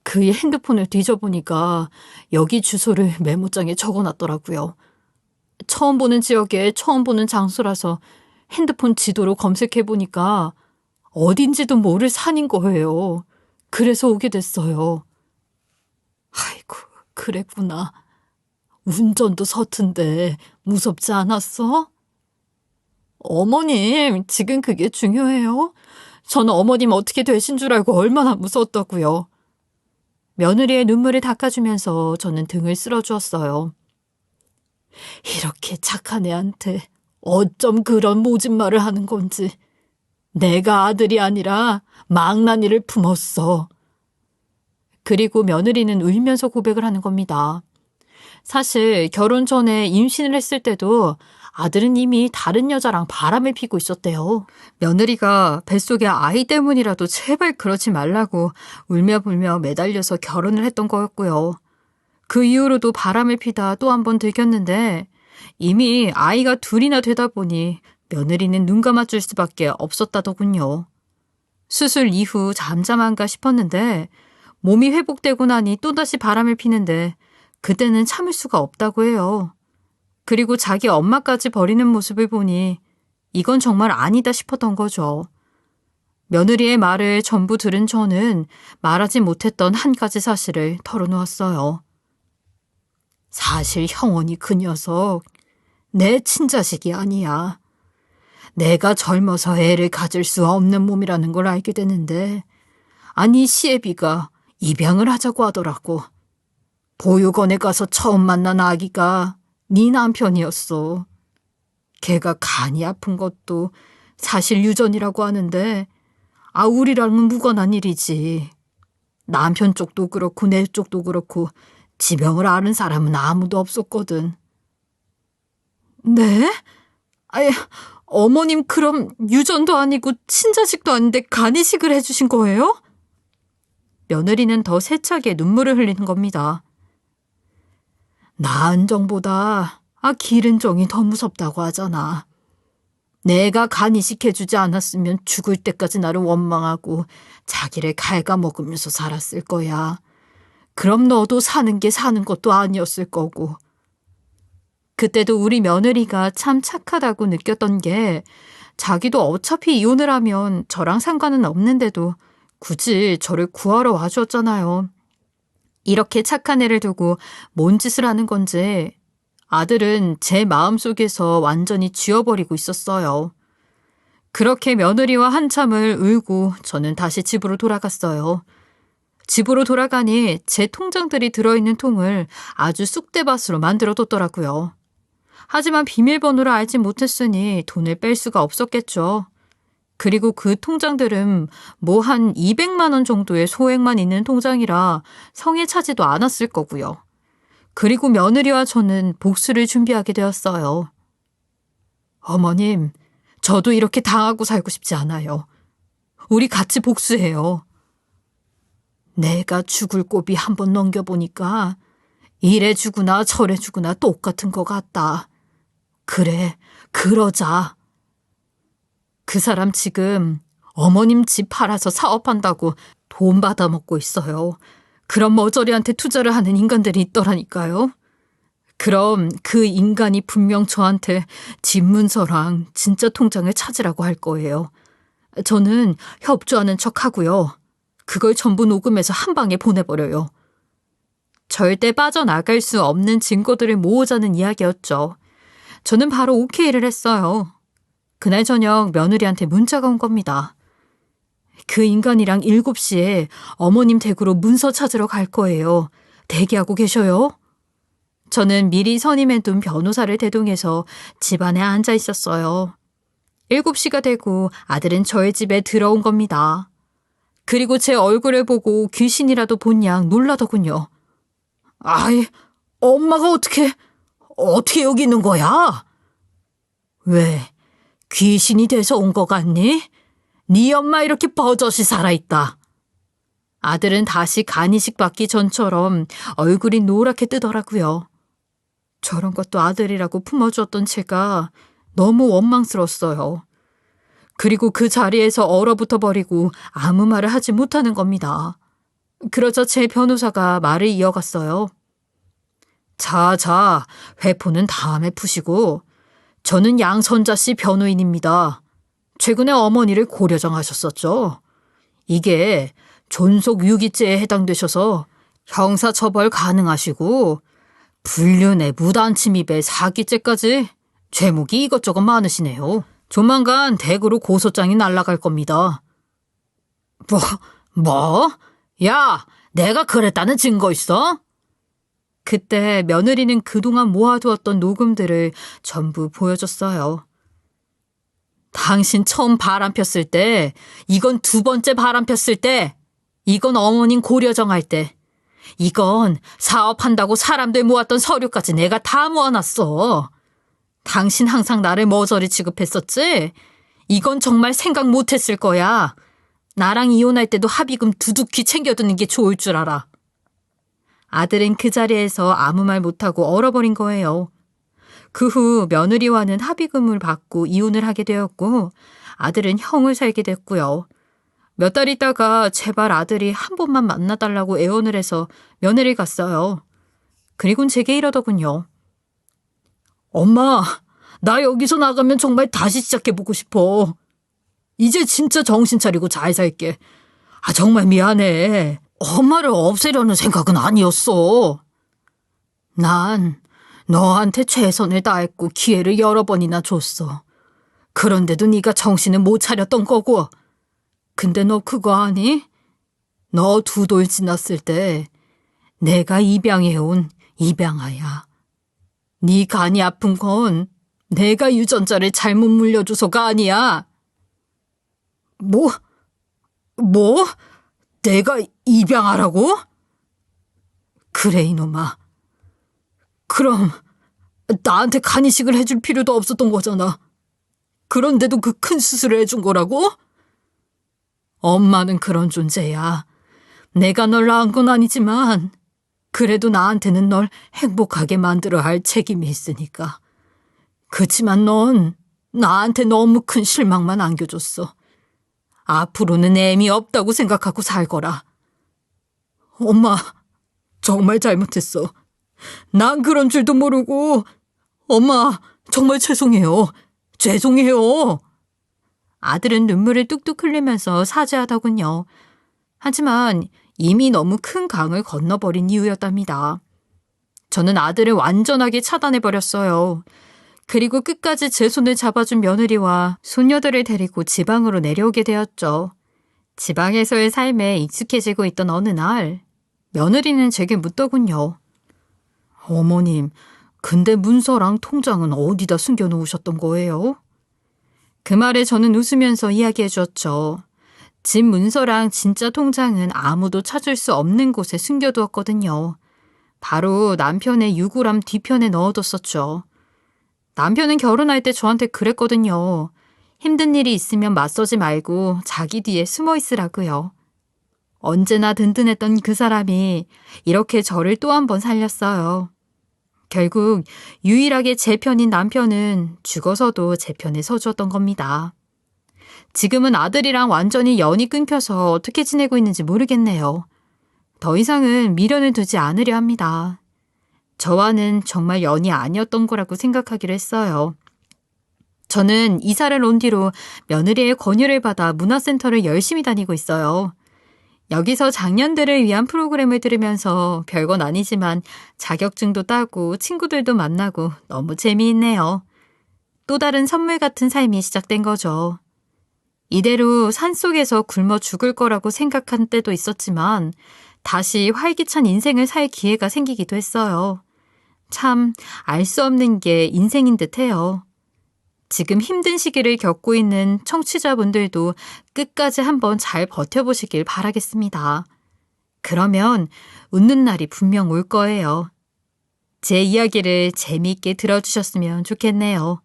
그의 핸드폰을 뒤져보니까 여기 주소를 메모장에 적어놨더라고요. 처음 보는 지역에 처음 보는 장소라서 핸드폰 지도로 검색해보니까 어딘지도 모를 산인 거예요. 그래서 오게 됐어요. 아이고, 그랬구나. 운전도 서툰데 무섭지 않았어? 어머님, 지금 그게 중요해요? 저는 어머님 어떻게 되신 줄 알고 얼마나 무서웠다고요. 며느리의 눈물을 닦아주면서 저는 등을 쓸어주었어요. 이렇게 착한 애한테 어쩜 그런 모진 말을 하는 건지. 내가 아들이 아니라 망나니를 품었어. 그리고 며느리는 울면서 고백을 하는 겁니다. 사실 결혼 전에 임신을 했을 때도 아들은 이미 다른 여자랑 바람을 피고 있었대요. 며느리가 뱃속에 아이 때문이라도 제발 그러지 말라고 울며불며 매달려서 결혼을 했던 거였고요. 그 이후로도 바람을 피다 또 한 번 들켰는데 이미 아이가 둘이나 되다 보니 며느리는 눈 감아줄 수밖에 없었다더군요. 수술 이후 잠잠한가 싶었는데 몸이 회복되고 나니 또다시 바람을 피는데 그때는 참을 수가 없다고 해요. 그리고 자기 엄마까지 버리는 모습을 보니 이건 정말 아니다 싶었던 거죠. 며느리의 말을 전부 들은 저는 말하지 못했던 한 가지 사실을 털어놓았어요. 사실 형원이 그 녀석 내 친자식이 아니야. 내가 젊어서 애를 가질 수 없는 몸이라는 걸 알게 되는데 아니 시애비가 입양을 하자고 하더라고. 보육원에 가서 처음 만난 아기가 네 남편이었어. 걔가 간이 아픈 것도 사실 유전이라고 하는데 우리랑은 무관한 일이지. 남편 쪽도 그렇고 내 쪽도 그렇고 지병을 아는 사람은 아무도 없었거든. 네? 어머님 그럼 유전도 아니고 친자식도 아닌데 간이식을 해주신 거예요? 며느리는 더 세차게 눈물을 흘리는 겁니다. 낳은 정보다 기른 정이 더 무섭다고 하잖아. 내가 간이식 해주지 않았으면 죽을 때까지 나를 원망하고 자기를 갉아먹으면서 살았을 거야. 그럼 너도 사는 게 사는 것도 아니었을 거고. 그때도 우리 며느리가 참 착하다고 느꼈던 게 자기도 어차피 이혼을 하면 저랑 상관은 없는데도 굳이 저를 구하러 와주었잖아요. 이렇게 착한 애를 두고 뭔 짓을 하는 건지 아들은 제 마음속에서 완전히 지워버리고 있었어요. 그렇게 며느리와 한참을 울고 저는 다시 집으로 돌아갔어요. 집으로 돌아가니 제 통장들이 들어있는 통을 아주 쑥대밭으로 만들어뒀더라고요. 하지만 비밀번호를 알지 못했으니 돈을 뺄 수가 없었겠죠. 그리고 그 통장들은 뭐 한 200만 원 정도의 소액만 있는 통장이라 성에 차지도 않았을 거고요. 그리고 며느리와 저는 복수를 준비하게 되었어요. 어머님, 저도 이렇게 당하고 살고 싶지 않아요. 우리 같이 복수해요. 내가 죽을 고비 한번 넘겨보니까 이래 주구나 저래 주구나 똑같은 것 같다. 그래, 그러자. 그 사람 지금 어머님 집 팔아서 사업한다고 돈 받아먹고 있어요. 그런 머저리한테 투자를 하는 인간들이 있더라니까요. 그럼 그 인간이 분명 저한테 집 문서랑 진짜 통장을 찾으라고 할 거예요. 저는 협조하는 척 하고요. 그걸 전부 녹음해서 한 방에 보내버려요. 절대 빠져나갈 수 없는 증거들을 모으자는 이야기였죠. 저는 바로 오케이를 했어요. 그날 저녁 며느리한테 문자가 온 겁니다. 그 인간이랑 7시에 어머님 댁으로 문서 찾으러 갈 거예요. 대기하고 계셔요. 저는 미리 선임해둔 변호사를 대동해서 집 안에 앉아 있었어요. 7시가 되고 아들은 저의 집에 들어온 겁니다. 그리고 제 얼굴을 보고 귀신이라도 본 양 놀라더군요. 아이, 엄마가 어떻게 여기 있는 거야? 왜, 귀신이 돼서 온 거 같니? 네 엄마 이렇게 버젓이 살아있다. 아들은 다시 간이식 받기 전처럼 얼굴이 노랗게 뜨더라고요. 저런 것도 아들이라고 품어주었던 제가 너무 원망스러웠어요. 그리고 그 자리에서 얼어붙어 버리고 아무 말을 하지 못하는 겁니다. 그러자 제 변호사가 말을 이어갔어요. 자, 회포는 다음에 푸시고 저는 양선자 씨 변호인입니다. 최근에 어머니를 고려정 하셨었죠. 이게 존속 유기죄에 해당되셔서 형사처벌 가능하시고 불륜에 무단 침입에 사기죄까지 죄목이 이것저것 많으시네요. 조만간 댁으로 고소장이 날아갈 겁니다. 뭐? 야, 내가 그랬다는 증거 있어? 그때 며느리는 그동안 모아두었던 녹음들을 전부 보여줬어요. 당신 처음 바람 폈을 때, 이건 2번째 바람 폈을 때, 이건 어머님 고려정 할 때, 이건 사업한다고 사람들 모았던 서류까지 내가 다 모아놨어. 당신 항상 나를 머저리 취급했었지? 이건 정말 생각 못했을 거야. 나랑 이혼할 때도 합의금 두둑히 챙겨두는 게 좋을 줄 알아. 아들은 그 자리에서 아무 말 못하고 얼어버린 거예요. 그 후 며느리와는 합의금을 받고 이혼을 하게 되었고 아들은 형을 살게 됐고요. 몇 달 있다가 제발 아들이 한 번만 만나달라고 애원을 해서 면회를 갔어요. 그리고는 제게 이러더군요. 엄마, 나 여기서 나가면 정말 다시 시작해보고 싶어. 이제 진짜 정신 차리고 잘 살게. 정말 미안해. 엄마를 없애려는 생각은 아니었어. 난 너한테 최선을 다했고 기회를 여러 번이나 줬어. 그런데도 네가 정신을 못 차렸던 거고. 근데 너 그거 아니? 너 2돌 지났을 때 내가 입양해온 입양아야. 네 간이 아픈 건 내가 유전자를 잘못 물려줘서가 아니야. 뭐? 내가 입양하라고? 그래 이놈아. 그럼 나한테 간이식을 해줄 필요도 없었던 거잖아. 그런데도 그 큰 수술을 해준 거라고? 엄마는 그런 존재야. 내가 널 낳은 건 아니지만 그래도 나한테는 널 행복하게 만들어야 할 책임이 있으니까. 그치만 넌 나한테 너무 큰 실망만 안겨줬어. 앞으로는 애미 없다고 생각하고 살거라. 엄마, 정말 잘못했어. 난 그런 줄도 모르고. 엄마, 정말 죄송해요. 죄송해요. 아들은 눈물을 뚝뚝 흘리면서 사죄하더군요. 하지만 이미 너무 큰 강을 건너버린 이유였답니다. 저는 아들을 완전하게 차단해버렸어요. 그리고 끝까지 제 손을 잡아준 며느리와 손녀들을 데리고 지방으로 내려오게 되었죠. 지방에서의 삶에 익숙해지고 있던 어느 날 며느리는 제게 묻더군요. 어머님, 근데 문서랑 통장은 어디다 숨겨놓으셨던 거예요? 그 말에 저는 웃으면서 이야기해 주었죠. 집 문서랑 진짜 통장은 아무도 찾을 수 없는 곳에 숨겨두었거든요. 바로 남편의 유골함 뒤편에 넣어뒀었죠. 남편은 결혼할 때 저한테 그랬거든요. 힘든 일이 있으면 맞서지 말고 자기 뒤에 숨어 있으라고요. 언제나 든든했던 그 사람이 이렇게 저를 또 한 번 살렸어요. 결국 유일하게 제 편인 남편은 죽어서도 제 편에 서주었던 겁니다. 지금은 아들이랑 완전히 연이 끊겨서 어떻게 지내고 있는지 모르겠네요. 더 이상은 미련을 두지 않으려 합니다. 저와는 정말 연이 아니었던 거라고 생각하기로 했어요. 저는 이사를 온 뒤로 며느리의 권유를 받아 문화센터를 열심히 다니고 있어요. 여기서 장년들을 위한 프로그램을 들으면서 별건 아니지만 자격증도 따고 친구들도 만나고 너무 재미있네요. 또 다른 선물 같은 삶이 시작된 거죠. 이대로 산속에서 굶어 죽을 거라고 생각한 때도 있었지만 다시 활기찬 인생을 살 기회가 생기기도 했어요. 참 알 수 없는 게 인생인 듯해요. 지금 힘든 시기를 겪고 있는 청취자분들도 끝까지 한번 잘 버텨보시길 바라겠습니다. 그러면 웃는 날이 분명 올 거예요. 제 이야기를 재미있게 들어주셨으면 좋겠네요.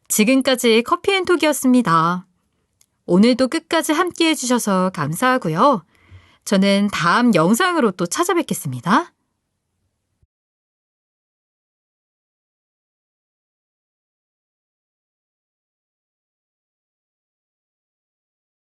지금까지 커피앤톡이었습니다. 오늘도 끝까지 함께 해주셔서 감사하고요. 저는 다음 영상으로 또 찾아뵙겠습니다.